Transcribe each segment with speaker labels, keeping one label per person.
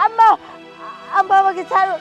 Speaker 1: আম্মা আম্মা আমাকে ছাড়ো।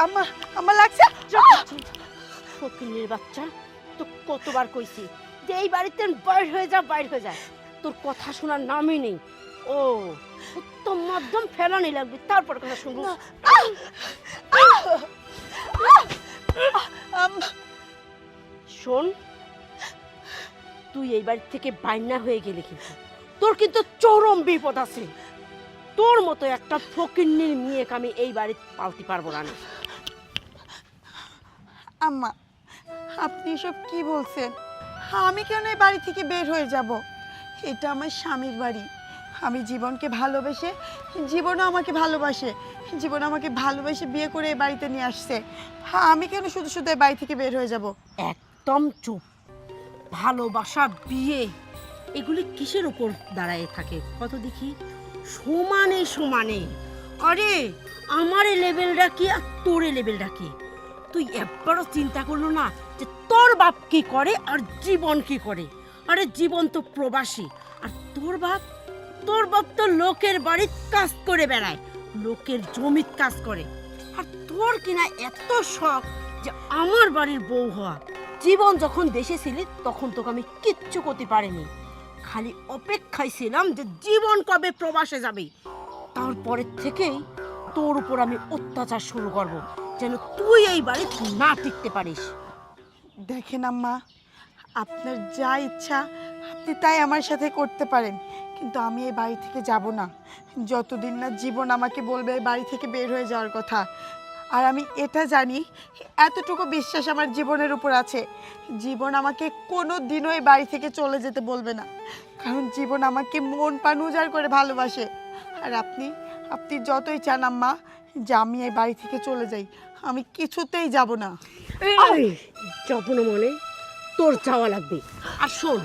Speaker 2: আম্মা আমার লাগছে।
Speaker 1: ফকিনের বাচ্চা, তো কতবার কইছি যে এই বাড়িতে বাইর হয়ে যা, বাইর হয়ে যা। তোর কথা শোনার নামই নেই। ও উত্তম মধ্যম ফেলানি লাগবে, তারপর কথা শুনবো। শোন, তুই এই বাড়ি থেকে বাইনা হয়ে গেলে কিন্তু তোর কিন্তু চরম বিপদ আছে। তোর মতো একটা ফকিন্নির মেয়েকে আমি এই বাড়ি পালতে পারবো না।
Speaker 2: আম্মা আপনি এসব কি বলছেন? আমি কেন এই বাড়ি থেকে বের হয়ে যাব? এটা আমার স্বামীর বাড়ি। আমি জীবনকে ভালোবেসে, জীবনও আমাকে ভালোবাসে, জীবন আমাকে ভালোবেসে বিয়ে করে এই বাড়িতে নিয়ে আসছে। আমি কেন শুধু শুধু এই বাড়ি থেকে বের হয়ে যাব?
Speaker 1: একদম চুপ। ভালোবাসা, বিয়ে, এগুলি কিসের উপর দাঁড়ায় থাকে কত দেখি? সমানে সমানে। আরে আমার এই লেভেলটা কি আর তোর এই লেভেলটা কি? তুই একবারও চিন্তা করলো না যে তোর বাপ কি করে আর জীবন কি করে? আরে জীবন তো প্রবাসী, আর তোর বাপ তো লোকের বাড়ির কাজ করে বেড়ায়, লোকের জমির কাজ করে। আর তোর কিনা এত শখ যে আমার বাড়ির বউ হওয়া। জীবন যখন দেশে ছিলি তখন তোকে আমি কিচ্ছু করতে পারিনি, খালি অপেক্ষায় ছিলাম যে জীবন কবে প্রবাসে যাবে। তারপরের থেকেই তোর উপর আমি অত্যাচার শুরু করব, যেন তুই এই বাড়ি না টিকতে পারিস।
Speaker 2: দেখেন আম্মা, আপনার যা ইচ্ছা আপনি তাই আমার সাথে করতে পারেন, কিন্তু আমি এই বাড়ি থেকে যাব না যতদিন না জীবন আমাকে বলবে এই বাড়ি থেকে বের হয়ে যাওয়ার কথা। আর আমি এটা জানি, এতটুকু বিশ্বাস আমার জীবনের উপর আছে, জীবন আমাকে কোনো দিনও এই বাড়ি থেকে চলে যেতে বলবে না, কারণ জীবন আমাকে মন প্রাণ উজাড় করে ভালোবাসে। আর আপনি আপনি যতই চান আম্মা যে আমি এই বাড়ি থেকে চলে যাই, আমি কিছুতেই যাব না।
Speaker 1: যাব না মনে, তোর যাওয়া লাগবে। আর শোন,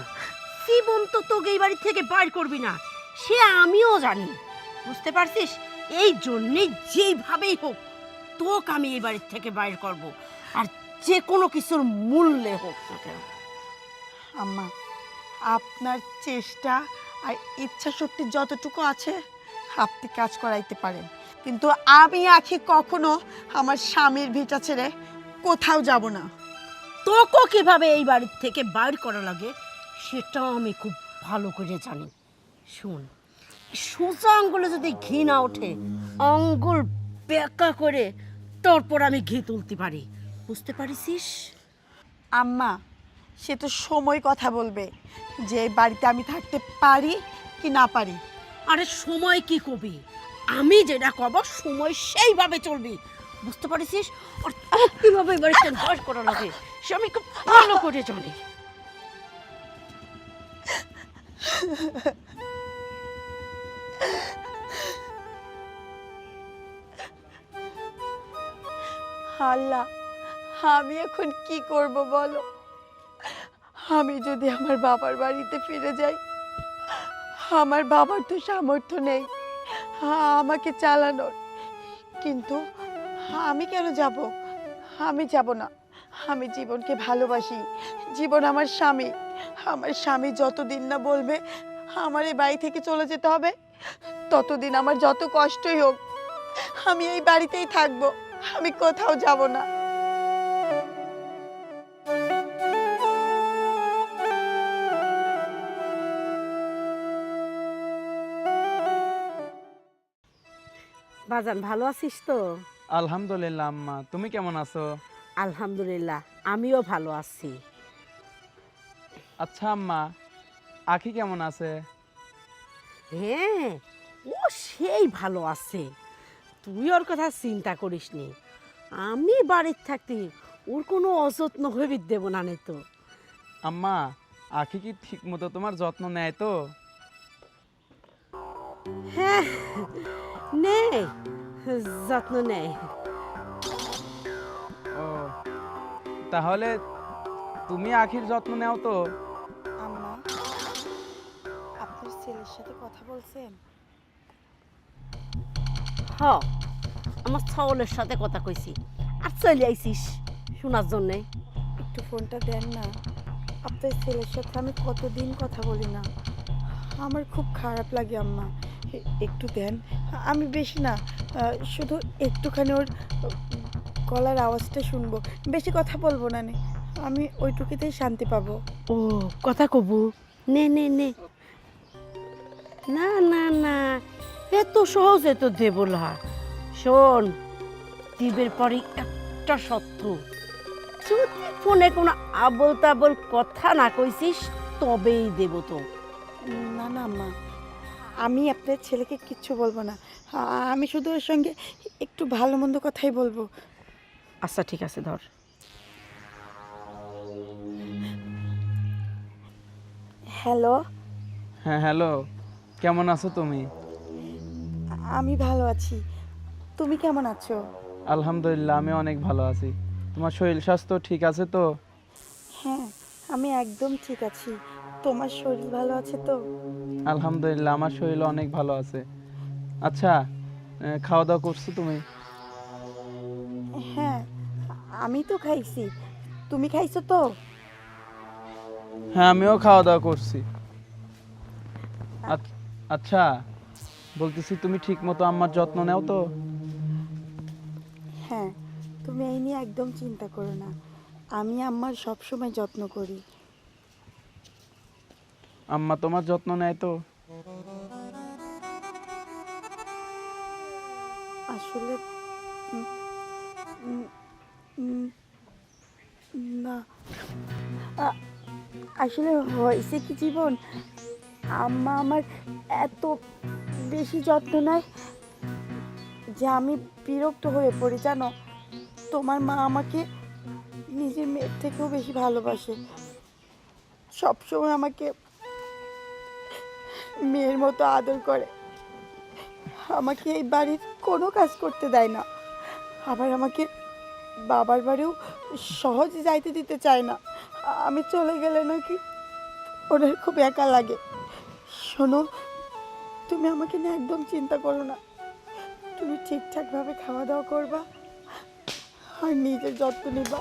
Speaker 1: জীবন তো তোকে এই বাড়ি থেকে বাইর করবি না, সে আমিও জানি, বুঝতে পারছিস? এই জন্যেই যেভাবেই হোক তোকে আমি এই বাড়ির থেকে বাইর করব, আর যে কোনো কিছুর মূল্যে হোক না কেন।
Speaker 2: আম্মা আপনার চেষ্টা আর ইচ্ছা শক্তি যতটুকু আছে আপনি কাজ করাইতে পারেন, কিন্তু আমি আখি কখনো আমার স্বামীর ভিটা ছেড়ে কোথাও যাব না।
Speaker 1: তোকে কিভাবে এই বাড়ির থেকে বাইর করা লাগে সেটাও আমি খুব ভালো করে জানি। শোন, সোজা আঙ্গুলে যদি ঘি না ওঠে, আঙ্গুল বেঁকা করে তারপর আমি ঘি তুলতে পারি, বুঝতে পারিস?
Speaker 2: আম্মা সে তো সময় কথা বলবে যে এই বাড়িতে আমি থাকতে পারি কি না পারি।
Speaker 1: আরে সময় কি কবি, আমি যেটা কব সময় সেইভাবে চলবি, বুঝতে পারিস? আর তোকে কিভাবে এই বাড়িতে বাইর করা লাগে সে আমি খুব ভালো করে জানি।
Speaker 2: আল্লাহ, আমি এখন কি করব বলো? আমি যদি আমার বাবার বাড়িতে ফিরে যাই, আমার বাবার তো সামর্থ্য নেই আমাকে চালানোর, কিন্তু আমি কেন যাব? আমি যাব না। আমি জীবনকে ভালোবাসি, জীবন আমার স্বামী। আমার স্বামী যতদিন না বলবে আমার এই বাড়ি থেকে চলে যেতে হবে, ততদিন আমার যত কষ্টই হোক আমি এই বাড়িতেই থাকবো, আমি কোথাও যাব না।
Speaker 1: বাজান ভালো আছিস তো?
Speaker 3: আলহামদুলিল্লাহ আম্মা, তুমি কেমন আছো?
Speaker 1: আলহামদুলিল্লাহ, আমিও ভালো আছি।
Speaker 3: আচ্ছা আম্মা, আখি কেমন আছে?
Speaker 1: হ্যাঁ, ও সেই ভালো আছে। তুই ওর কথা চিন্তা করিস নি। আমি বাড়ির থাকতে ওর কোনো অযত্ন হয়ে দেব না নে তো।
Speaker 3: আম্মা, আখি কি ঠিক মতো তোমার যত্ন নেয় তো?
Speaker 1: হ্যাঁ, নে, যত্ন নেয়।
Speaker 3: ও, তাহলে তুমি আখির যত্ন নেও তো?
Speaker 2: আম্মা, আপনার ছেলের সাথে কথা বলছেন?
Speaker 1: হ, আমার ছাগলের সাথে কথা কইছি। আর চলে আইছিস শোনার জন্যে।
Speaker 2: একটু ফোনটা দেন না। আপনার ছেলের সাথে আমি কতদিন কথা বলি না, আমার খুব খারাপ লাগে আম্মা। একটু দেন, আমি বেশি না, শুধু একটুখানি ওর গলার আওয়াজটা শুনবো, বেশি কথা বলবো না নে, আমি ওইটুকুতেই শান্তি পাবো।
Speaker 1: ও, কথা কবু? নে নে নে। না না না, এত সহজে তো দেব না। শোন, দিবের পরই একটা সত্য, যদি ফোনে কোনো আবল তাবল কথা না কইছিস তবেই দেব তো।
Speaker 2: না না আম্মা, আমি আপনার ছেলেকে কিচ্ছু বলবো না, আমি শুধু ওর সঙ্গে একটু ভালো মন্দ কথাই বলবো।
Speaker 1: আচ্ছা ঠিক আছে, ধর।
Speaker 2: হ্যালো,
Speaker 3: হ্যাঁ হ্যালো, কেমন আছো তুমি?
Speaker 2: আমি ভালো আছি, তুমি কেমন আছো?
Speaker 3: আলহামদুলিল্লাহ, আমি অনেক ভালো আছি। তোমার শরীর স্বাস্থ্য ঠিক আছে তো?
Speaker 2: হ্যাঁ, আমি একদম ঠিক আছি, তোমার শরীর ভালো আছে তো?
Speaker 3: আলহামদুলিল্লাহ, আমার শরীর অনেক ভালো আছে। আচ্ছা, খাওয়া দাওয়া করছো তুমি?
Speaker 2: হ্যাঁ, আমি তো খাইছি, তুমি খাইছো তো?
Speaker 3: হ্যাঁ, আমিও খাওয়া দাওয়া করছি। আচ্ছা, বলতেছি তুমি ঠিক মতো আম্মার যত্ন নেও তো?
Speaker 2: হ্যাঁ, তুমি এই নিয়ে একদম চিন্তা করো না, আমি আম্মার সবসময় যত্ন করি।
Speaker 3: আম্মা তোমার যত্ন নেয় তো?
Speaker 2: আসলে উম, উম, উম, না, আ- আসলে হয়েছে কি জীবন, আম্মা আমার এত বেশি যত্ন নেয় যে আমি বিরক্ত হয়ে পড়ি জানো। তোমার মা আমাকে নিজের মেয়ের থেকেও বেশি ভালোবাসে, সবসময় আমাকে মেয়ের মতো আদর করে, আমাকে এই বাড়ির কোনো কাজ করতে দেয় না, আবার আমাকে বাবার বাড়িও সহজে যাইতে দিতে চায় না। আমি চলে গেলে নাকি ওদের খুব একা লাগে। শোনো, তুমি আমাকে নিয়ে একদম চিন্তা করো না, তুমি ঠিকঠাকভাবে খাওয়া দাওয়া করবা আর নিজের যত্ন নিবা।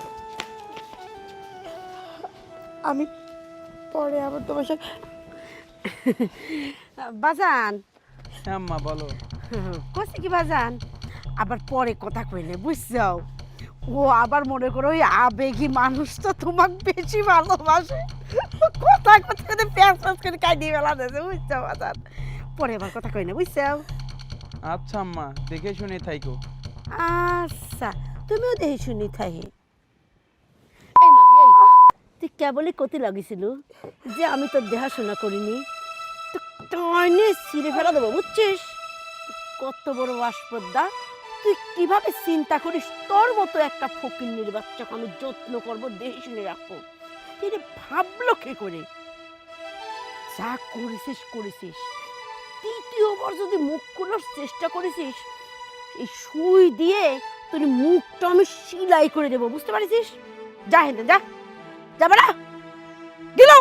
Speaker 2: আমি পরে আবার তোমার সাথে।
Speaker 1: বাজান,
Speaker 3: হ্যাঁ আম্মা, বলো।
Speaker 1: কইছি কি বাজান, আবার পরে কথা কইলে বুঝছাও। ও আবার মনে করো ওই আবেগী মানুষ তো তোমাকে বেশি ভালোবাসে, কথা কথা কথা প্যাঁচ প্যাঁচ করে কাটিয়ে ফেলা দিয়েছে বুঝছো বাজান। পরে আবার কথা কই না বুঝছাও।
Speaker 3: আচ্ছা আম্মা, দেখে শুনে থাইকো।
Speaker 1: আচ্ছা, তুমিও দেখি শুনি থাকি। এই মাগি, এই, তুই কেবলই কতি লাগিছিল যে আমি তোর দেখাশোনা করিনি, তো টাইনে ছিঁড়ে ফেলা দেবো বুঝছিস। কত বড় আসপদ্দা, তুই কিভাবে চিন্তা করিস তোর মতো একটা ফকিন্নির বাচ্চাকে আমি যত্ন করবো, দেখে শুনে রাখবো? এটা ভাবলো কে করে? যা করেছিস করেছিস, তৃতীয়বার যদি মুখ খোলার চেষ্টা করেছিস, এই সুই দিয়ে তোর মুখটা আমি সিলাই করে দেবো, বুঝতে পারছিস? যা হেঁটে যা, যাবে না দিল।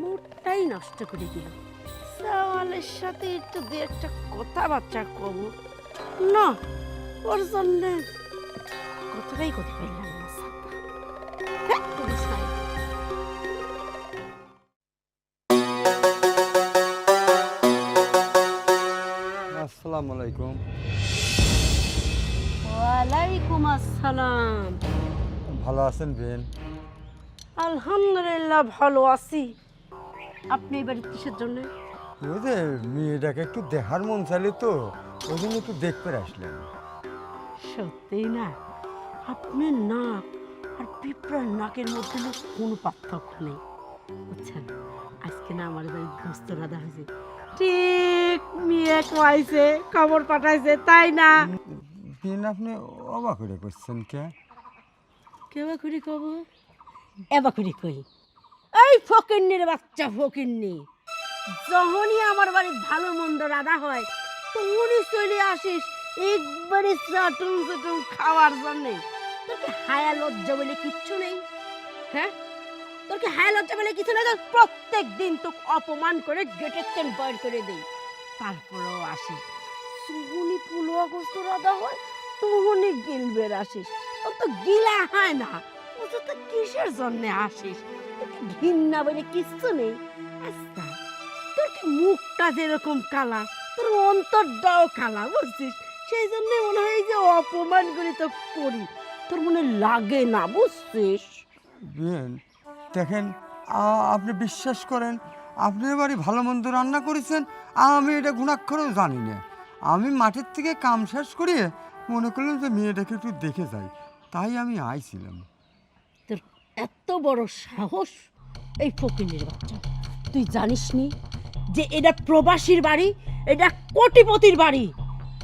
Speaker 1: মুখটাই নষ্ট করে দিল। সওয়ালের সাথে একটু দু একটা কথাবার্তা কব না, ওর জন্য কথাটাই করতে পারলাম না। হ্যাঁ, তুমি ছাড়ো।
Speaker 4: আসসালামু আলাইকুম।
Speaker 1: ওয়ালাইকুম আসসালাম।
Speaker 4: ভালো আছেন বেন?
Speaker 1: আলহামদুলিল্লাহ ভালো আছি। আপনি এবার কিসের জন্য?
Speaker 4: ওই যে মেয়েটাকে একটু দেখার মন চাইলে তো ওই জন্য একটু দেখতে আসলেন।
Speaker 1: সত্যি না, আপনার নাক আর পিঁপড়ার নাকের মধ্যে না কোনো পার্থক্য নেই, বুঝছেন? আজকে না আমার বাড়ি গোস্ত রাধা হয়েছে, ঠিক মেয়ে কয়েছে, খবর পাঠাইছে, তাই না?
Speaker 4: বিন আপনি অবাক করে করছেন কে?
Speaker 1: কেবা করি কব, এবা করি কই, এই ফকিন্নির বাচ্চা ফকিন্নি, যখনই আমার বাড়ির ভালো মন্দ রাধা হয় তখনই চলে আসিস একবারে চাটুন চাটুন খাওয়ার জন্যে। তোর কি হায়া লজ্জা বলে কিচ্ছু নেই? হ্যাঁ, তোর কি হায়া লজ্জা বলে কিছু নেই? তোর প্রত্যেক দিন তোকে অপমান করে গেটের তেন বাইর করে দেই, তারপরেও আসিস। যখনই 15 আগস্ট রাধা হয় তখনই গিলবের আসিস। তোর তো গিলা হয় না, ও তো কিসের জন্যে আসিস? তোর কি ঘৃণা বলে কিচ্ছু নেই? আচ্ছা, তোর কি মুখটা যেরকম কালা, তোর অন্তরটাও কালা, বুঝছিস? সেই জন্য মনে হয় যে অপমান করে তো করি, তোর মনে লাগে না, বুঝছিস?
Speaker 4: বিন দেখেন, আপনি বিশ্বাস করেন, আপনার বাড়ি ভালো মন্দ রান্না করেছেন, আমি এটা গুণাক্ষরেও জানি না। আমি মাঠের থেকে কাম শেষ করিয়ে মনে করলাম যে মেয়েটাকে একটু দেখে যাই, তাই আমি আইছিলাম।
Speaker 1: তোর এত বড় সাহস, এই ফকিনের বাচ্চা, তুই জানিস নি যে এটা প্রবাসীর বাড়ি, এটা কোটিপতির বাড়ি?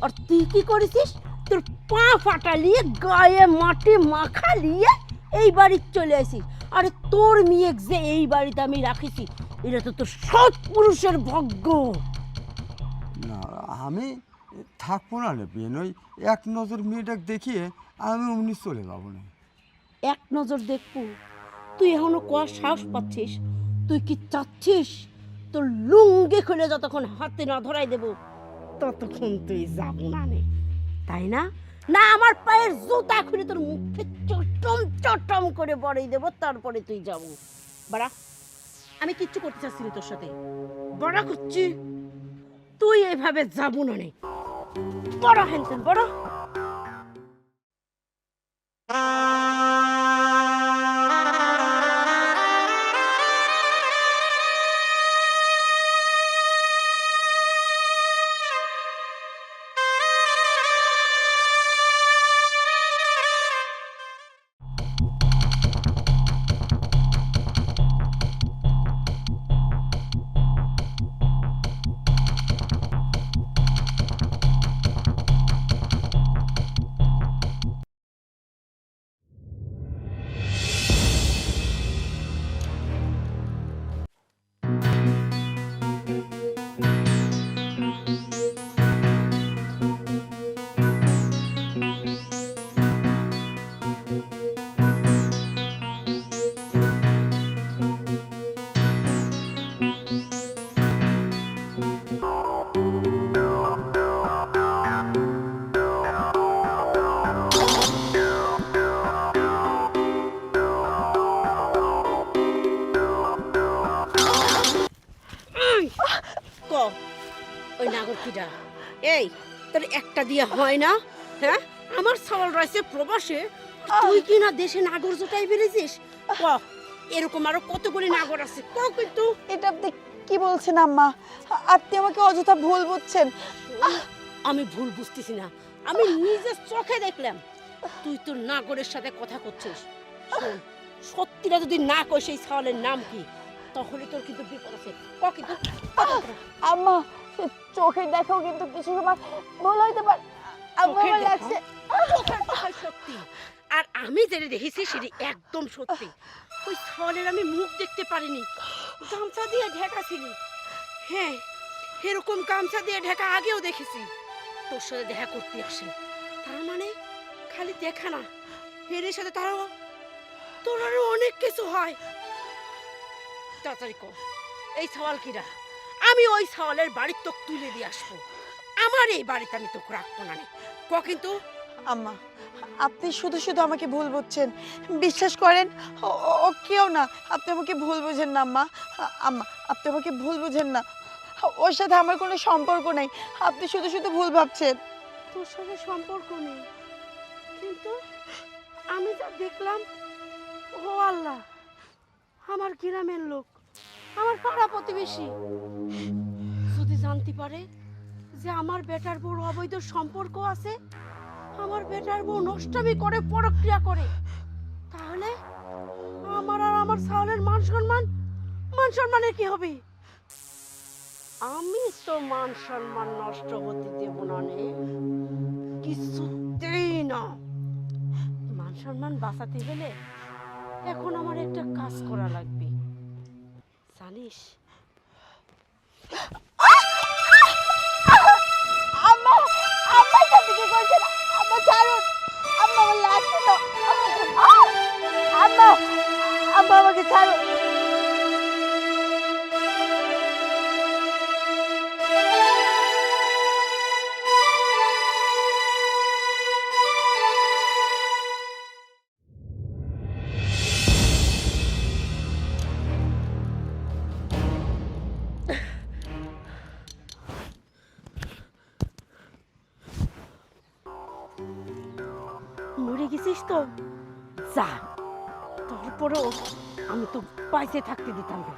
Speaker 1: আর তুই কি করেছিস? তোর পা ফাটালিয়ে গায়ে মাটি মাখালিয়ে এই বাড়ি চলে আসিস। আরে তোর মেয়ে যে এই বাড়িতে আমি রাখিছি, এটা তো তোর সৎ পুরুষের ভাগ্য।
Speaker 4: না, আমি থাকবো না রে বিন, ওই এক নজর মেয়েটাকে দেখিয়ে আমি অমনি চলে যাবো না।
Speaker 1: এক নজর দেখবো? তুই এখনো কোয়ার সাহস পাচ্ছিস? তুই কি চাচ্ছিস তোর লুঙ্গি খুলে যতক্ষণ হাতে না ধরাই দেব ততক্ষণ তুই যাব না নে, তাই না? না আমার পায়ের জুতা খুলে তোর মুখে চটম চটম করে বড়াই দেব, তারপরে তুই যাব। বাড়া, আমি কিচ্ছু করতে চাচ্ছি না তোর সাথে, বড়া করছি। তুই এভাবে যাব না নে, বড় হেনতেন বড়। ক ওই নাগরকিটা, এই তোর একটা দিয়ে হয় না? হ্যাঁ, আমার সওয়াল রয়েছে প্রবাসে, তুই কি না দেশে নাগর জোটাই বেরিয়েছিস? ক এরকম আরো কতগুলি নাগর আছে, ক কিন্তু।
Speaker 2: এটা আপনি কি বলছেন আম্মা? আপনি আমাকে অযথা ভুল বুঝছেন।
Speaker 1: আমি ভুল বুঝতেছি না, আমি নিজের চোখে দেখলাম তুই তোর নাগরের সাথে কথা করছিস। শোন, সত্যিটা যদি না কই সেই সওয়ালের নাম কি, তাহলে তোর কিন্তু বিপদ আছে। ক কিন্তু।
Speaker 2: আম্মা, চোখের দেখাও কিন্তু কিছু সময় ভুল হইতে পারে। আম্মা,
Speaker 1: চোখের
Speaker 2: আমার
Speaker 1: দেখা?
Speaker 2: লাগছে।
Speaker 1: চোখের দেখা সত্যি, আর আমি যেটা দেখেছি সেটা একদম সত্যি। ওই সওয়ালের আমি মুখ দেখতে পারিনি, গামছা দিয়ে ঢাকা ছিল। হ্যাঁ, এরকম গামছা দিয়ে ঢাকা আগেও দেখেছি। তোর সাথে দেখা করতে আসে, তার মানে খালি দেখা না, এর সাথে তারও তোর আরো অনেক কিছু হয়। তাড়াতাড়ি কর, এই সওয়াল কিরা? আমি ওই সওয়ালের বাড়ির তোকে তুলে দিয়ে আসবো, আমার এই বাড়িতে আমি তোকে রাখবো না রে। ক কিন্তু।
Speaker 2: আম্মা, আপনি শুধু শুধু আমাকে ভুল বুঝছেন। বিশ্বাস করেন, ও কেউ না। আপনি আমাকে ভুল বুঝেন না আম্মা। আম্মা, আপনি আমাকে ভুল বুঝেন না। ওর সাথে আমার কোনো সম্পর্ক নেই। আপনি শুধু শুধু ভুল ভাবছেন।
Speaker 1: তোর সাথে সম্পর্ক নেই, কিন্তু আমি যা দেখলাম, ও আল্লাহ, আমার গ্রামের লোক, আমার পাড়া প্রতিবেশী। জানতে পারে যে আমার বেটার বউর অবৈধ সম্পর্ক আছে, আমার বেটার বউ নষ্টামি করে, পরক্রিয়া করে, তাহলে আমার আর আমার সাওয়ালের মান সম্মানের কি হবে? আমি তো মান সম্মান নষ্ট হতে দেব না নে, কিছুতেই না। মান সম্মান বাঁচাতে গেলে এখন আমার একটা কাজ করা লাগবে, জানিস?
Speaker 2: আম্মা আম্মা এটা দিকে করছেন, আম্মা ছাড়ুন, আম্মা আমার লাগছে তো, আম্মা আম্মা আমাকে ছাড়ুন।
Speaker 1: মরে গেছিস তো যা, তারপরেও আমি তো বাইসে থাকতে দিতাম না।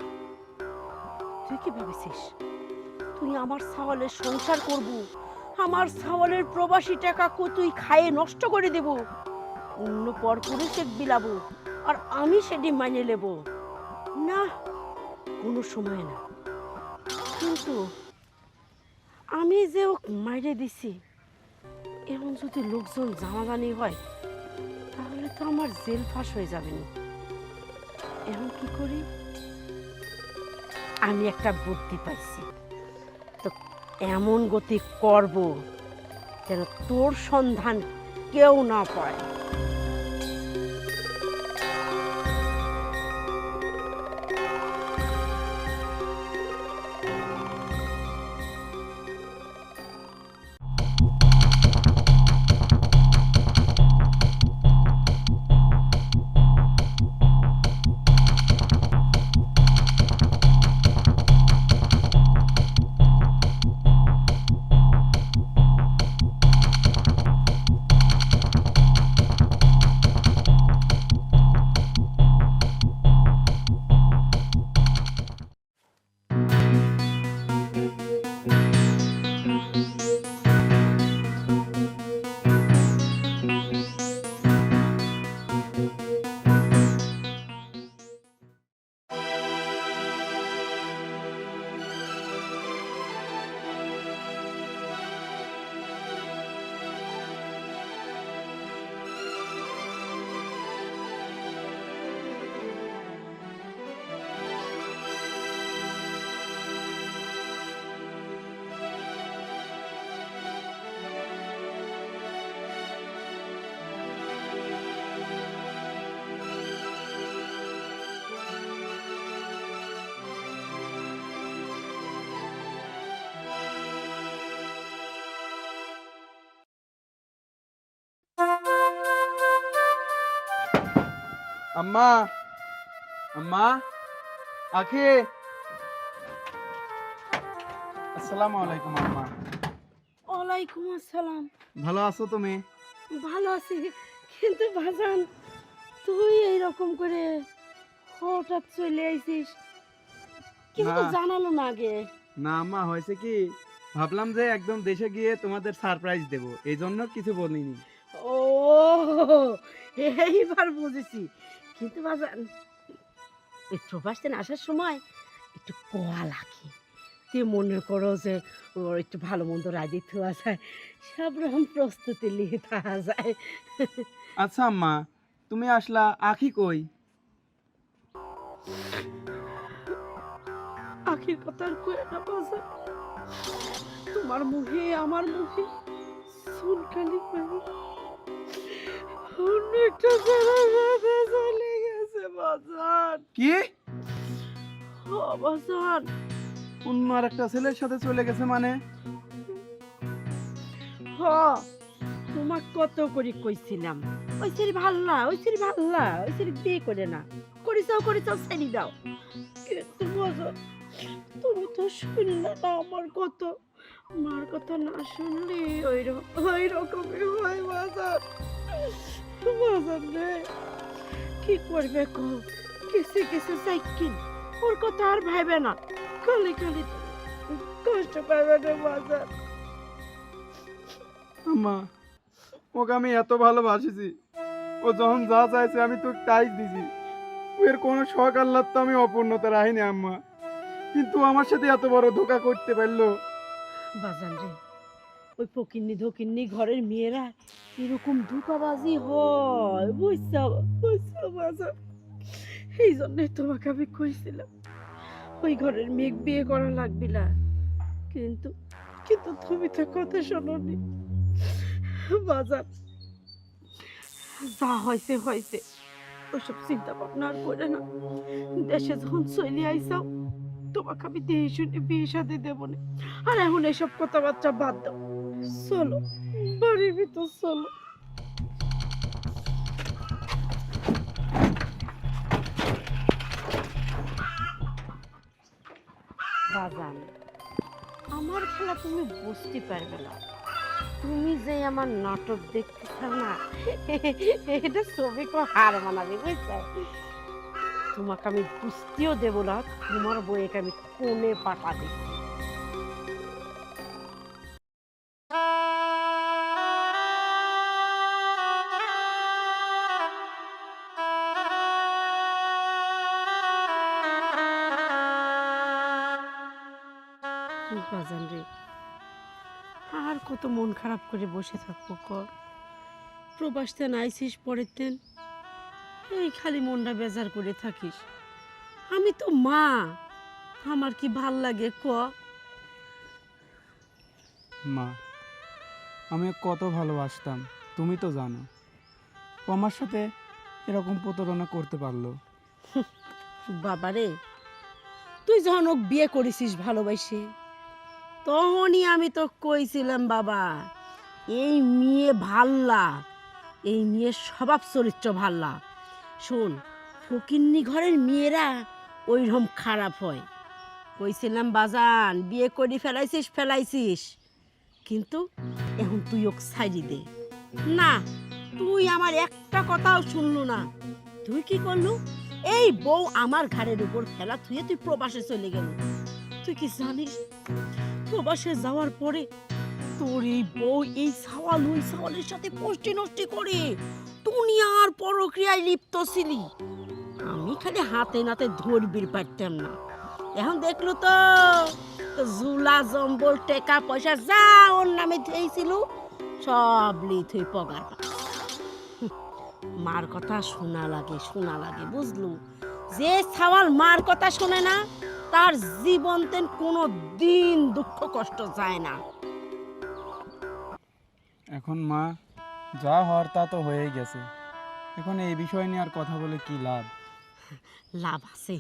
Speaker 1: তুই কি ভেবেছিস তুই আমার সাওয়ালের সংসার করব, আমার সাওয়ালের প্রবাসী টাকা তুই খায়ে নষ্ট করে দেব, অন্য পর পুরুষে বিলাবো আর আমি সেটি মাইনে নেব? না, কোনো সময় না। কিন্তু আমি যে ওকে মাইরে দিছি, এখন যদি লোকজন জানাজানি হয় তাহলে তো আমার জেল ফাঁস হয়ে যাবে না। এখন কি করি? আমি একটা বুদ্ধি পাইছি, তো এমন গতি করব যেন তোর সন্ধান কেউ না পায়।
Speaker 3: আম্মা, আম্মা, আখি, আসসালামু আলাইকুম আম্মা।
Speaker 1: ওয়ালাইকুম আসসালাম।
Speaker 3: ভালো আছো তুমি?
Speaker 1: ভালো আছি, কিন্তু ভাজান তুই এইরকম করে হঠাৎ চলে আইছিস, কিন্তু
Speaker 3: না।
Speaker 1: জানালো না আগে।
Speaker 3: না আম্মা, হয়েছে কি, ভাবলাম যে একদম দেশে গিয়ে তোমাদের সারপ্রাইজ দেব, এই জন্য কিছু বলিনি।
Speaker 1: ও, এইবার বুঝেছি। কিন্তু বাজান, এই প্রবাস থেকে আসার সময় একটু কোয়া লাগে, তুই মনে করো যে ওর একটু ভালো মন্দ রাজি থোয়া যায়, সব রকম প্রস্তুতি নিয়ে থাকা যায়।
Speaker 3: আচ্ছা আম্মা, তুমি আসলা, আখি কই?
Speaker 1: আখির কথা আর কয়ে না বাজান, তোমার মুখে আমার মুখে চুলকালি পানি অন্য একটা ছেলের সাথে চলে গেছে বাজান।
Speaker 3: কি?
Speaker 1: ও বাজান,
Speaker 3: অন্য আর একটা ছেলের সাথে চলে গেছে মানে?
Speaker 1: হ, তোমাক কত করে কইছিলাম ওই ছেলে ভাল্লা, ওই ছেলে ভাল্লা, ওই ছেলে বিয়ে করে না, করে চাও ছেড়ে দাও। কিন্তু বাজান, তুমি তো শুনলে না আমার কথা, মার কথা না শুনলে ওই রকমই হয় বাজান। বাজান রে, কি করবে কো, কিছু চাইকিন ওর কথা আর ভাইবে না, খালি কষ্ট পাবে না বাজান।
Speaker 3: আম্মা, ওকে আমি এত ভালোবাসিছি, ও যখন যা চাইছে আমি তো তাই দিছি। এর কোনো শখ আল্লাহ তো আমি অপূর্ণতা রাখিনি আম্মা, কিন্তু আমার সাথে এত বড় ধোঁকা করতে পারলো।
Speaker 1: বাজান রে, ওই ফকিন্নি ধকিন্নি ঘরের মেয়েরা এরকম ধোঁকাবাজি হয়, বুঝছো বুঝছো বাজান। এই জন্যই তোমাকে আমি কইছিলাম ওই ঘরের মেয়ে বিয়ে করা লাগবে না, কিন্তু কিন্তু তুমি তো কথা শোনোনি বাজান। যা হয়েছে হয়েছে, ওসব চিন্তা ভাবনা আর করে না। দেশে যখন চলে আইসাও তোমাকে আমি দেহে শুনে বিয়ে শাদী দেবো না। আর এখন এসব কথাবার্তা বাদ দাও, চলো বাড়ির ভিতর চলো। বাজান, আমার খেলা তুমি বুঝতে পারবে না। তুমি যে আমার নাটক দেখতেছ না, এটা ছবি কো হার মানাবে, বুঝছো? তোমাকে আমি বুঝতেও দেবো না, তোমার বইকে আমি কোণে পাঠা দেব। বাজান রে, আর কত মন খারাপ করে বসে থাকবো কর? প্রবাসতে নাইছিস পরের দিন এই খালি মনটা বেজার করে থাকিস। আমি তো মা, আমার কি ভাল লাগে ক?
Speaker 3: মা, আমি ওকে কত ভালোবাসতাম তুমি তো জানো। ও আমার সাথে এরকম প্রতারণা করতে পারলো।
Speaker 1: বাবারে, তুই যখন ওকে বিয়ে করেছিস ভালোবাসে, তখনই আমি তো কইছিলাম বাবা, এই মেয়ে ভাল্লা, এই মেয়ের স্বভাব চরিত্র ভাল্লা। শোন, ফকিন্নি ঘরের মেয়েরা ওইরকম খারাপ হয়। কইছিলাম বাজান, বিয়ে করে ফেলাইছিস ফেলাইছিস, কিন্তু এখন তুই ওকে ছাইড়ি দে। না, তুই আমার একটা কথাও শুনলু না। তুই কি করলু? এই বউ আমার ঘাড়ের উপর ফেলা থুয়ে তুই প্রবাসে চলে গেল। তুই কি জানিস, প্রবাসে যাওয়ার পরে তোর এই বউ এই সাওয়াল ওই সাওয়ালের সাথে পষ্টি নষ্টি করে দুনিয়ার পরক্রিয়ায় লিপ্ত ছিলি। আমি খালি হাতে নাতে ধরবির পারতাম না। এখন দেখলো তো জুলা জম্বল টেকা পয়সা যা ওর নামে দিয়েছিল সব লিথই পগার। মার কথা শোনা লাগে বুঝলু? যে সাওয়াল মার কথা শোনে না, তার জীবনতেন কোনো দিন দুঃখ কষ্ট যায় না।
Speaker 3: এখন মা, যা হওয়ার তা তো হয়েই গেছে। এখন এই বিষয় নিয়ে আর কথা বলে কি লাভ?
Speaker 1: লাভ আছে,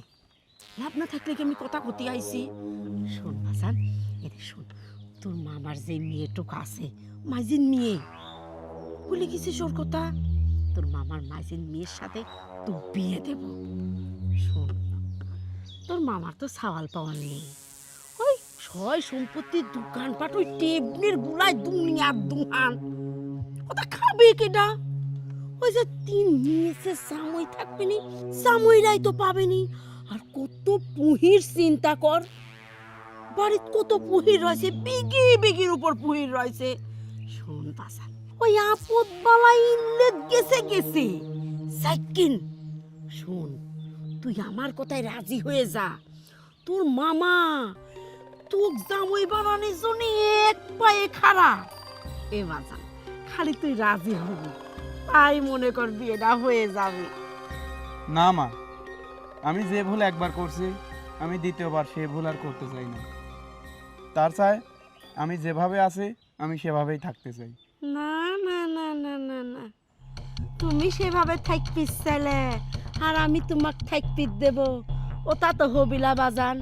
Speaker 1: লাভ না থাকলে কি আমি কথা কতি আইছি? শোন বাজান, এরে শোন, তোর মামার যে মেয়েটুক আছে, মাইজিন মেয়ে, বলে গেছিস ওর কথা? তোর মামার মাইজিন মেয়ের সাথে তো বিয়ে দেব। শোন, তোর মামার তো সাওয়াল পাওয়াল নেই, ওই ছয় সম্পত্তির দোকানপাট, ওই টেবিলের গুলায় দুনিয়ার দুহান, ওটা খাবে কেডা? ওই যে তিন নিয়েছে সাময় থাকবেনি, সাময়রাই তো পাবেনি। আর কত পুহির চিন্তা কর, বাড়িতে কত পুহির রয়েছে, বিঘির উপর পুহির রয়েছে। শোন বাজান, ওই আপদ বালাই ইল্লেত গেছে সাইকিন। শোন, তুই আমার কথায় রাজি হয়ে যা। তোর মামা তোক জামাই বানানোর জন্য এক পায়ে খাড়া। এ বাজান, খালি তুই রাজি হবি, তাই মনে কর বিয়েটা হয়ে যাবে।
Speaker 3: না মা, আমি যে ভুল একবার করছি, আমি দ্বিতীয়বার সে ভুল আর করতে চাই না। তার চাই আমি যেভাবে আছি আমি সেভাবেই থাকতে চাই।
Speaker 1: না না না না না না, তুমি সেভাবে থাকবি ছেলে, আর আমি তোমাক থাকবি দেব, ওটা তো হবিলা বাজান।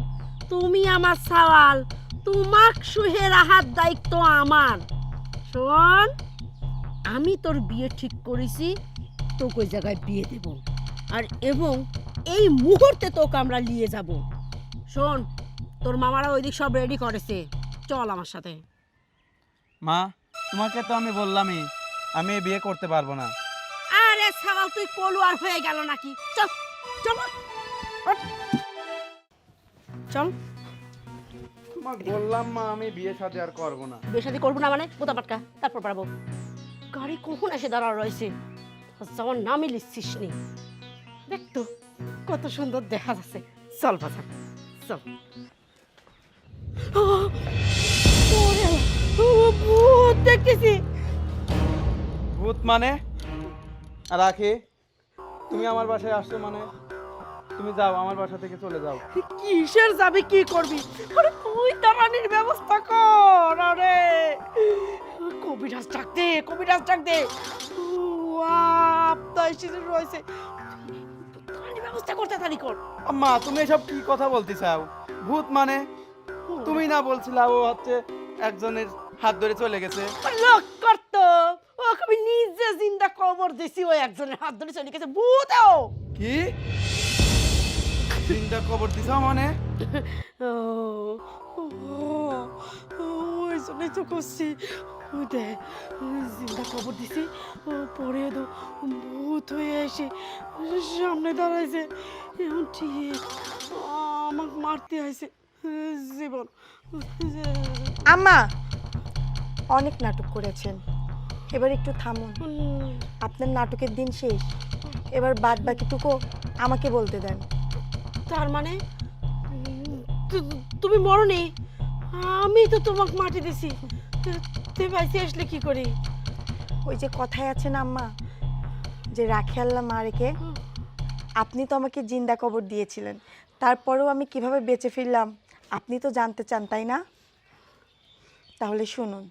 Speaker 1: তুমি আমার সাওয়াল, তোমাক সুহে রাহার দায়িত্ব আমার। শোন, আমি তোর বিয়ে ঠিক করেছি, তোকে ওই জায়গায় বিয়ে দেব, আর এবং এই মুহূর্তে তোকে আমরা নিয়ে যাব। শোন, তোর মামারা ওইদিক সব রেডি করেছে, চল আমার সাথে।
Speaker 3: মা, তোমাকে তো আমি বললামই আমি এই বিয়ে করতে পারবো না।
Speaker 1: আরে সাওয়াল, তুই কলু আর হয়ে গেল নাকি? চল চল ওঠ। চল
Speaker 3: মা বললাম মা আমি বিয়ে শাদী আর করবো না।
Speaker 1: বিয়ে শাদী করবো না মানে পোতা পাটকা, তারপর পারবো। গাড়ি কখন এসে দাঁড়া রয়েছে, যাওয়ার নামই লিখছিস নি। দেখ তো কত সুন্দর দেখা যাচ্ছে। চল বাজার চল। ওরে, ও ভূত দেখতেছি।
Speaker 3: ভূত মানে? রাখি, তুমি আমার বাসায় আসছো মানে তুমি যাও, আমার বাসা থেকে চলে যাও।
Speaker 1: কিসের যাবি, কি করবি? আরে তুই দাঁড়ানির ব্যবস্থা কর। আরে কবিরাজ ডাক দে, কবিরাজ ডাক দে। আপনার এসে রয়েছে, দাঁড়ানির ব্যবস্থা করতে তাড়ি কর।
Speaker 3: আম্মা তুমি এসব কি কথা বলতে চাও? ভূত মানে? তুমি না বলছিলা ও হচ্ছে একজনের হাত ধরে চলে গেছে?
Speaker 1: লোক করত, ও আমি নিজে জিন্দা কবর দিছি, ওই একজনের হাত ধরে চলে গেছে। ভূত ও
Speaker 3: কি চিন্তা কবর দিছ মানে?
Speaker 1: ওই জন্যই তো করছি। দেখ জিন্দা খবর দিছি, পরে তো ভূত হয়ে এসে সামনে দাঁড়াইছে। এখন ঠিক আমাকে মারতে আইছে। জীবন
Speaker 2: আম্মা, অনেক নাটক করেছেন, এবার একটু থামুন। আপনার নাটকের দিন শেষ, এবার বাদ বাকিটুকু আমাকে বলতে দেন।
Speaker 1: তার মানে তুমি মরনি? আমি তো তোমাকে মাটি দিছি, তুই বাইসে আসলে কি করি?
Speaker 2: ওই যে কথায় আছে না আম্মা, যে রাখে আল্লাহ মা রেখে, আপনি তো আমাকে জিন্দা কবর দিয়েছিলেন, তারপরেও আমি কিভাবে বেঁচে ফিরলাম আপনি তো জানতে চান, তাই না? তাহলে শুনুন।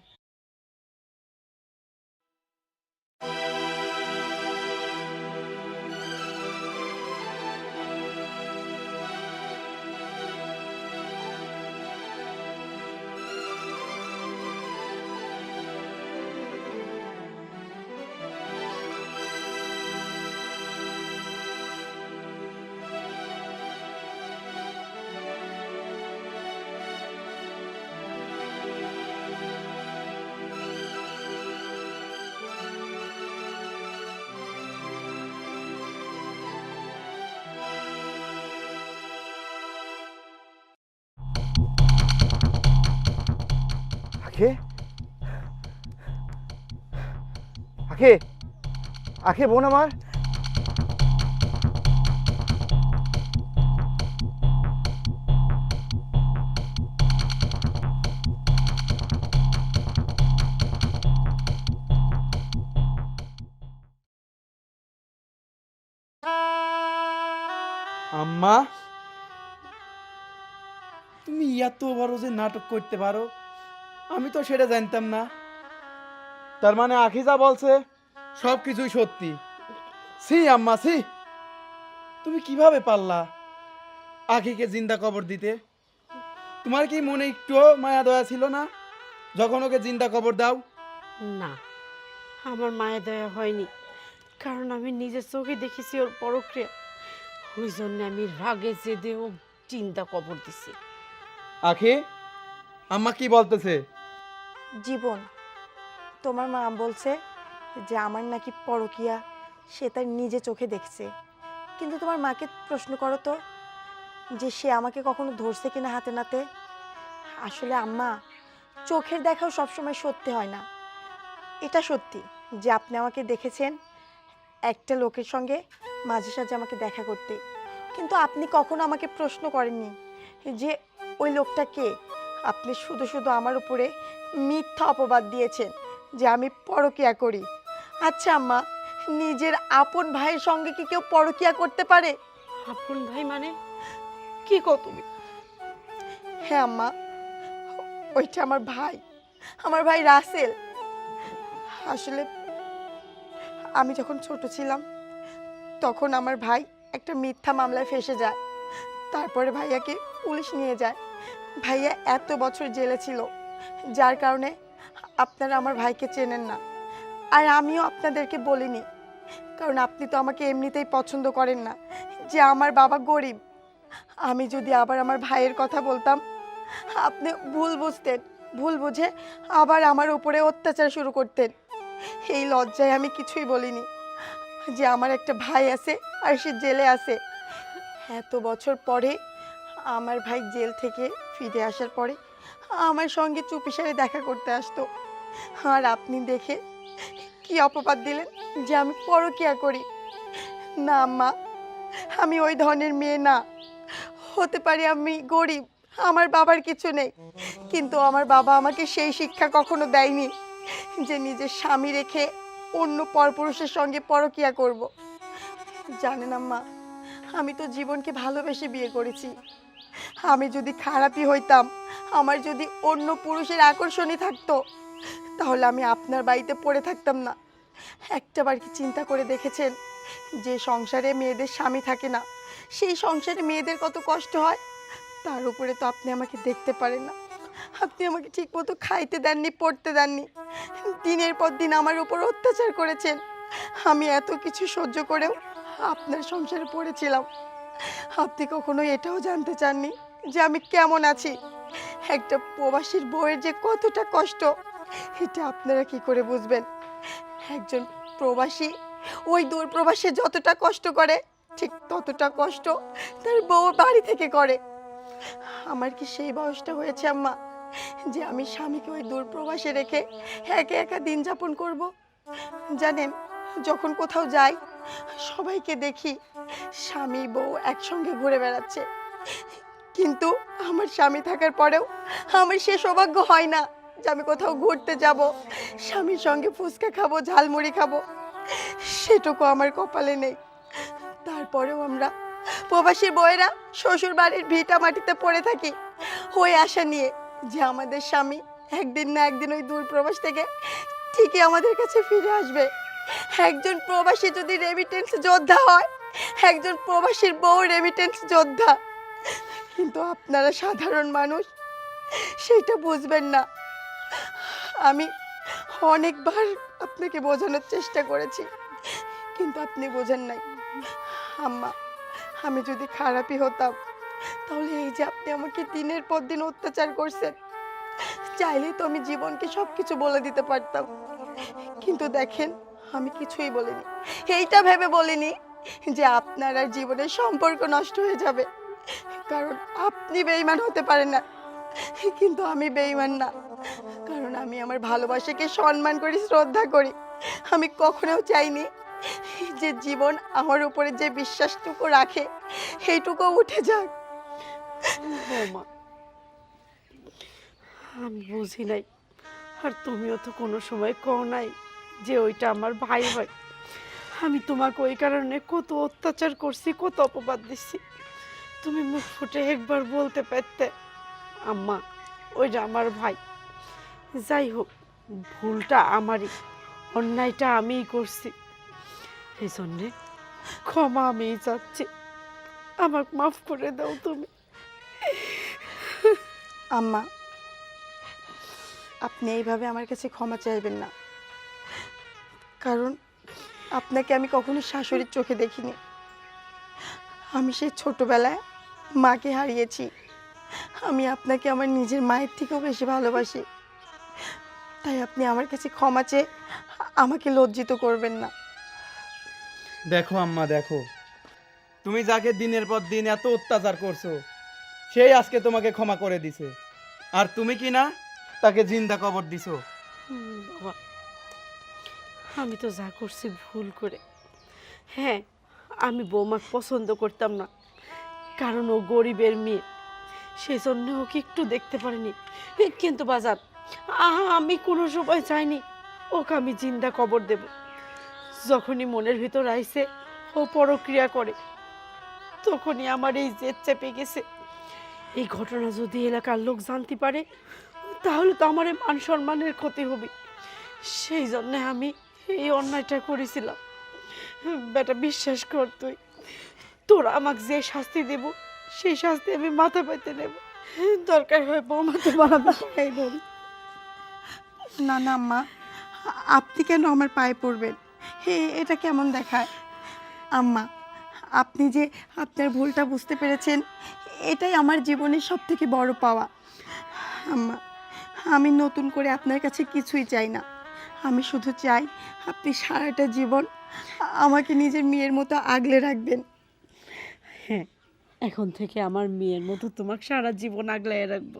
Speaker 5: আখে, আখে, আখে বোন আমার।
Speaker 3: আম্মা তুমি এত বড় যে নাটক করতে পারো আমি তো সেটা জানতাম না। তার মানে আখি যা বলছে সব কিছুই সত্যি? ছি আম্মা ছি, তুমি কিভাবে পারলা আখিকে জিন্দা কবর দিতে? তোমার কি মনে একটুও মায়া দয়া ছিল না যখন ওকে জিন্দা কবর দাও?
Speaker 1: না, আমার মায়ের দয়া হয়নি, কারণ আমি নিজের চোখে দেখেছি ওর পরক্রিয়া। ওই জন্য আমি রাগে জেদে ও চিন্তা কবর দিছি।
Speaker 3: আখি, আম্মা কি বলতেছে?
Speaker 2: জীবন, তোমার মা বলছে যে আমার নাকি পরকিয়া সে তার নিজে চোখে দেখছে, কিন্তু তোমার মাকে প্রশ্ন করো তো যে সে আমাকে কখনো ধরছে কিনা হাতে নাতে। আসলে আম্মা, চোখের দেখাও সবসময় সত্যি হয় না। এটা সত্যি যে আপনি আমাকে দেখেছেন একটা লোকের সঙ্গে মাঝে সাঝে আমাকে দেখা করতে, কিন্তু আপনি কখনো আমাকে প্রশ্ন করেননি যে ওই লোকটা কে। আপনি শুধু শুধু আমার উপরে মিথ্যা অপবাদ দিয়েছেন যে আমি পরকিয়া করি। আচ্ছা আম্মা, নিজের আপন ভাইয়ের সঙ্গে কি কেউ পরকিয়া করতে পারে?
Speaker 1: আপন ভাই মানে কি কও তুমি?
Speaker 2: হ্যাঁ আম্মা, ওইটা আমার ভাই, আমার ভাই রাসেল। আসলে আমি যখন ছোট ছিলাম তখন আমার ভাই একটা মিথ্যা মামলায় ফেঁসে যায়, তারপরে ভাইয়াকে পুলিশ নিয়ে যায়। ভাইয়া এত বছর জেলে ছিল, যার কারণে আপনারা আমার ভাইকে চেনেন না। আর আমিও আপনাদেরকে বলিনি, কারণ আপনি তো আমাকে এমনিতেই পছন্দ করেন না, যে আমার বাবা গরিব। আমি যদি আবার আমার ভাইয়ের কথা বলতাম আপনি ভুল বুঝতেন, ভুল বুঝে আবার আমার উপরে অত্যাচার শুরু করতেন। এই লজ্জায় আমি কিছুই বলিনি যে আমার একটা ভাই আছে আর সে জেলে আছে। এত বছর পরে আমার ভাই জেল থেকে ফিরে আসার পরে আমার সঙ্গে চুপিসারে দেখা করতে আসতো। আর আপনি দেখে কি অপবাদ দিলেন যে আমি পরকীয়া করি। না আম্মা, আমি ওই ধরনের মেয়ে না। হতে পারে আমি গরিব, আমার বাবার কিছু নেই, কিন্তু আমার বাবা আমাকে সেই শিক্ষা কখনো দেয়নি যে নিজের স্বামী রেখে অন্য পরপুরুষের সঙ্গে পরকীয়া করব। জানেন আম্মা, আমি তো জীবনকে ভালোবেসে বিয়ে করেছি। আমি যদি খারাপই হইতাম, আমার যদি অন্য পুরুষের আকর্ষণই থাকতো, তাহলে আমি আপনার বাড়িতে পড়ে থাকতাম না। একটাবার কি চিন্তা করে দেখেছেন যে সংসারে মেয়েদের স্বামী থাকে না, সেই সংসারে মেয়েদের কত কষ্ট হয়? তার উপরে তো আপনি আমাকে দেখতে পারেন না, আপনি আমাকে ঠিকমতো খাইতে দেননি, পড়তে দেননি, দিনের পর দিন আমার উপর অত্যাচার করেছেন। আমি এত কিছু সহ্য করেও আপনার সংসারে পড়েছিলাম। আপনি কখনো এটাও জানতে চাননি যে আমি কেমন আছি। একটা প্রবাসীর বউয়ের যে কতটা কষ্ট, এটা আপনারা কি করে বুঝবেন? একজন প্রবাসী ওই দূর প্রবাসে যতটা কষ্ট করে, ঠিক ততটা কষ্ট তার বউ বাড়ি থেকে করে। আমার কি সেই বয়সটা হয়েছে আম্মা যে আমি স্বামীকে ওই দূর প্রবাসে রেখে একা একা দিন যাপন করব? জানেন, যখন কোথাও যাই সবাইকে দেখি স্বামী বউ একসঙ্গে ঘুরে বেড়াচ্ছে, কিন্তু আমার স্বামী থাকার পরেও আমার সে সৌভাগ্য হয় না যে আমি কোথাও ঘুরতে যাব, স্বামীর সঙ্গে ফুচকা খাবো, ঝালমুড়ি খাবো, সেটুকু আমার কপালে নেই। তারপরেও আমরা প্রবাসী বউয়েরা শ্বশুর বাড়ির ভিটা মাটিতে পড়ে থাকি ওই আশা নিয়ে যে আমাদের স্বামী একদিন না একদিন ওই দূর প্রবাস থেকে ঠিকই আমাদের কাছে ফিরে আসবে। একজন প্রবাসী যদি রেমিটেন্স যোদ্ধা হয়, একজন প্রবাসীর বউ রেমিটেন্স যোদ্ধা। কিন্তু আপনারা সাধারণ মানুষ সেটা বুঝবেন না। আমি অনেকবার আপনাকে বোঝানোর চেষ্টা করেছি, কিন্তু আপনি বোঝেন নাই। আম্মা, আমি যদি খারাপই হতাম, তাহলে এই যে আপনি আমাকে দিনের পর দিন অত্যাচার করছেন, চাইলেই তো আমি জীবনকে সব কিছু বলে দিতে পারতাম। কিন্তু দেখেন, আমি কিছুই বলিনি। এইটা ভেবে বলিনি যে আপনার আর জীবনের সম্পর্ক নষ্ট হয়ে যাবে, কারণ আপনি বেঈমান হতে পারেন না, কিন্তু আমি বেঈমান না। কারণ আমি আমার ভালোবাসাকে সম্মান করি, শ্রদ্ধা করি। আমি কখনোও চাইনি যে জীবন আমার উপরে যে বিশ্বাসটুকু রাখে সেইটুকু উঠে যাক।
Speaker 1: বৌমা, আমি বুঝি নাই, আর তুমিও তো কোনো সময় কও নাই যে ওইটা আমার ভাই হয়। আমি তোমাকে ওই কারণে কত অত্যাচার করছি, কত অপবাদ দিচ্ছি। তুমি মুখ ফুটে একবার বলতে পারতে, আম্মা ওইটা আমার ভাই। যাই হোক, ভুলটা আমারই, অন্যায়টা আমিই করছি, এই জন্যে ক্ষমা আমিই চাচ্ছি। আমাকে মাফ করে দাও তুমি।
Speaker 2: আম্মা, আপনি এইভাবে আমার কাছে ক্ষমা চাইবেন না, কারণ আপনাকে আমি কখনো শাশুড়ির চোখে দেখিনি। আমি সেই ছোটবেলায় মাকে হারিয়েছি। আমি আপনাকে আমার নিজের মায়ের থেকেও বেশি ভালোবাসি, তাই আপনি আমার কাছে ক্ষমা চেয়ে আমাকে লজ্জিত করবেন না।
Speaker 3: দেখো আম্মা, দেখো, তুমি যাকে দিনের পর দিন এত অত্যাচার করছো, সেই আজকে তোমাকে ক্ষমা করে দিছে, আর তুমি কি না তাকে জিন্দা কবর দিছো।
Speaker 1: বাবা, আমি তো যা করছি ভুল করে। হ্যাঁ, আমি বৌমাকে পছন্দ করতাম না, কারণ ও গরিবের মেয়ে, সেই জন্য ওকে একটু দেখতে পারিনি। কিন্তু বাজার, আমি কোনো সময় চাইনি ওকে আমি জিন্দা কবর দেব। যখনই মনের ভিতর আইছে ও পরক্রিয়া করে, তখনই আমার এই জেদ চেপে গেছে। এই ঘটনা যদি এলাকার লোক জানতে পারে, তাহলে তো আমার মান সম্মানের ক্ষতি হবে। সেই জন্যে আমি এই অন্যায়টা করেছিলাম। বেটা, বিশ্বাস কর, তোরা আমাকে যে শাস্তি দেব, সেই শাস্তি আমি মাথা পেতে নেব। দরকার হয় বৌমা তোমার আমি বলি।
Speaker 2: না না আম্মা, আপনি কেন আমার পায়ে পড়বেন? এটা কেমন দেখায়? আম্মা, আপনি যে আপনার ভুলটা বুঝতে পেরেছেন, এটাই আমার জীবনের সব থেকে বড় পাওয়া। আম্মা, আমি নতুন করে আপনার কাছে কিছুই চাই না। আমি শুধু চাই আপনি সারাটা জীবন আমাকে নিজের মেয়ের মতো আগলে রাখবেন।
Speaker 1: হ্যাঁ, এখন থেকে আমার মেয়ের মতো তোমাকে সারা জীবন আগলায় রাখবো।